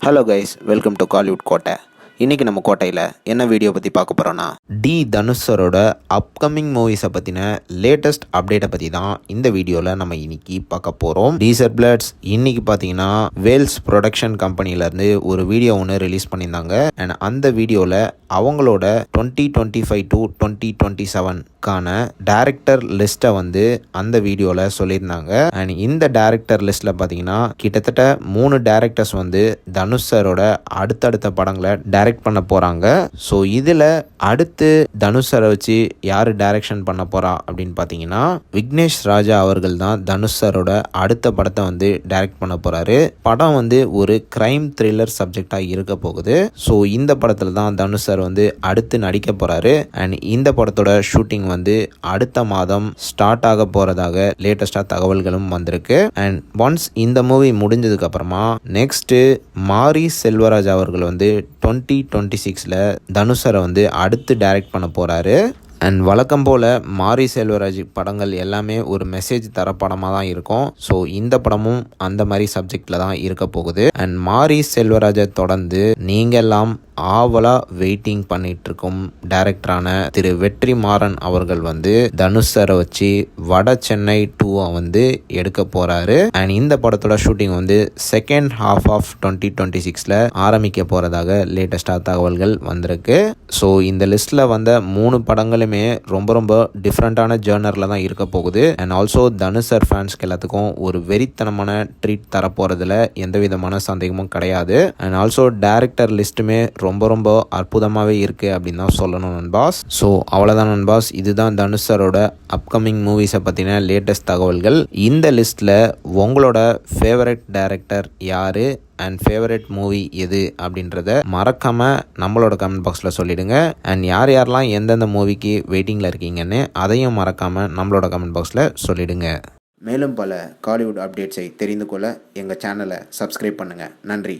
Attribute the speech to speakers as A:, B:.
A: Hello guys, welcome to Kollywood கோட்டை. இன்றைக்கி நம்ம கோட்டையில் என்ன வீடியோ பற்றி பார்க்க போகிறோன்னா, தனுஷ் சரோட அப்கமிங் மூவிஸை பற்றின லேட்டஸ்ட் அப்டேட்டை பற்றி தான் இந்த வீடியோவில் நம்ம இன்னைக்கு பார்க்க போகிறோம். டீசர் பிளட்ஸ் இன்னைக்கு பார்த்தீங்கன்னா வேல்ஸ் ப்ரொடக்ஷன் கம்பெனிலேருந்து ஒரு வீடியோ ஒன்று ரிலீஸ் பண்ணியிருந்தாங்க. அண்ட் அந்த வீடியோவில் அவங்களோட 2025 to 2027க்கான டேரக்டர் லிஸ்ட்டை வந்து அந்த வீடியோவில் சொல்லியிருந்தாங்க. அண்ட் இந்த டேரக்டர் லிஸ்ட்டில் பார்த்தீங்கன்னா கிட்டத்தட்ட 3 டேரக்டர்ஸ் வந்து தனுஷ் சரோட அடுத்தடுத்த படங்களை டைரக்ட் பண்ண போகிறாங்க. ஸோ இதில் அடுத்து தனுஷ் சரை வச்சு யார் டைரக்ஷன் பண்ண போகிறா அப்படின்னு பார்த்தீங்கன்னா விக்னேஷ் ராஜா அவர்கள் தான் தனுஷ் சரோட அடுத்த படத்தை வந்து டைரக்ட் பண்ண போகிறாரு. படம் வந்து ஒரு கிரைம் த்ரில்லர் சப்ஜெக்டாக இருக்க போகுது. ஸோ இந்த படத்தில் தான் தனுஷ் சார் வந்து அடுத்து நடிக்க போகிறாரு. அண்ட் இந்த படத்தோட ஷூட்டிங் வந்து அடுத்த மாதம் ஸ்டார்ட் ஆக போகிறதாக லேட்டஸ்டாக தகவல்களும் வந்திருக்கு. அண்ட் ஒன்ஸ் இந்த மூவி முடிஞ்சதுக்கு அப்புறமா நெக்ஸ்ட் மாரி செல்வராஜ் அவர்கள் வந்து 2026ல் தனுஷ் சரை வந்து அடுத்து டைரக்ட் பண்ண போகிறாரு. அண்ட் வழக்கம் போல் மாரி செல்வராஜ் படங்கள் எல்லாமே ஒரு மெசேஜ் தர படமாக தான் இருக்கும். ஸோ இந்த படமும் அந்த மாதிரி சப்ஜெக்டில் தான் இருக்க போகுது. அண்ட் மாரி செல்வராஜை தொடர்ந்து நீங்கள் எல்லாம் ஆவலாக வெயிட்டிங் பண்ணிட்டு இருக்கும் டைரக்டரான திரு வெற்றிமாறன் அவர்கள் வந்து தனுஷ் சரை வச்சு வட சென்னை 2 வந்து எடுக்க போகிறாரு. அண்ட் இந்த படத்தோட ஷூட்டிங் வந்து செகண்ட் ஹாஃப் ஆஃப் 2026ல் ஆரம்பிக்க போகிறதாக லேட்டஸ்டாக தகவல்கள் வந்திருக்கு. ஸோ இந்த லிஸ்ட்டில் வந்த 3 படங்களுமே ரொம்ப டிஃப்ரெண்ட்டான ஜேர்னரில் தான் இருக்க போகுது. அண்ட் ஆல்சோ தனுஷ் சார் ஃபேன்ஸ்க்கு எல்லாத்துக்கும் ஒரு வெறித்தனமான ட்ரீட் தரப்போகிறதுல எந்த விதமான சந்தேகமும் கிடையாது. அண்ட் ஆல்சோ டைரக்டர் லிஸ்ட்டுமே ரொம்ப அற்புதமாகவே இருக்குது அப்படின்னு தான் சொல்லணும் நண்பாஸ். ஸோ அவ்வளோதான் நண்பாஸ், இதுதான் தனுஷ் சரோட அப்கமிங் மூவிஸை பற்றின லேட்டஸ்ட் தகவல்கள். இந்த லிஸ்ட்டில் உங்களோட ஃபேவரட் டைரக்டர் யார் அண்ட் ஃபேவரட் மூவி எது அப்படின்றத மறக்காமல் நம்மளோட கமெண்ட் பாக்ஸில் சொல்லிவிடுங்க. அண்ட் யாரெல்லாம் எந்தெந்த மூவிக்கு வெயிட்டிங்கில் இருக்கீங்கன்னு அதையும் மறக்காமல் நம்மளோட கமெண்ட் பாக்ஸில் சொல்லிவிடுங்க. மேலும் பல காலிவுட் அப்டேட்ஸை தெரிந்து கொள்ள எங்கள் சேனலை சப்ஸ்கிரைப் பண்ணுங்கள். நன்றி.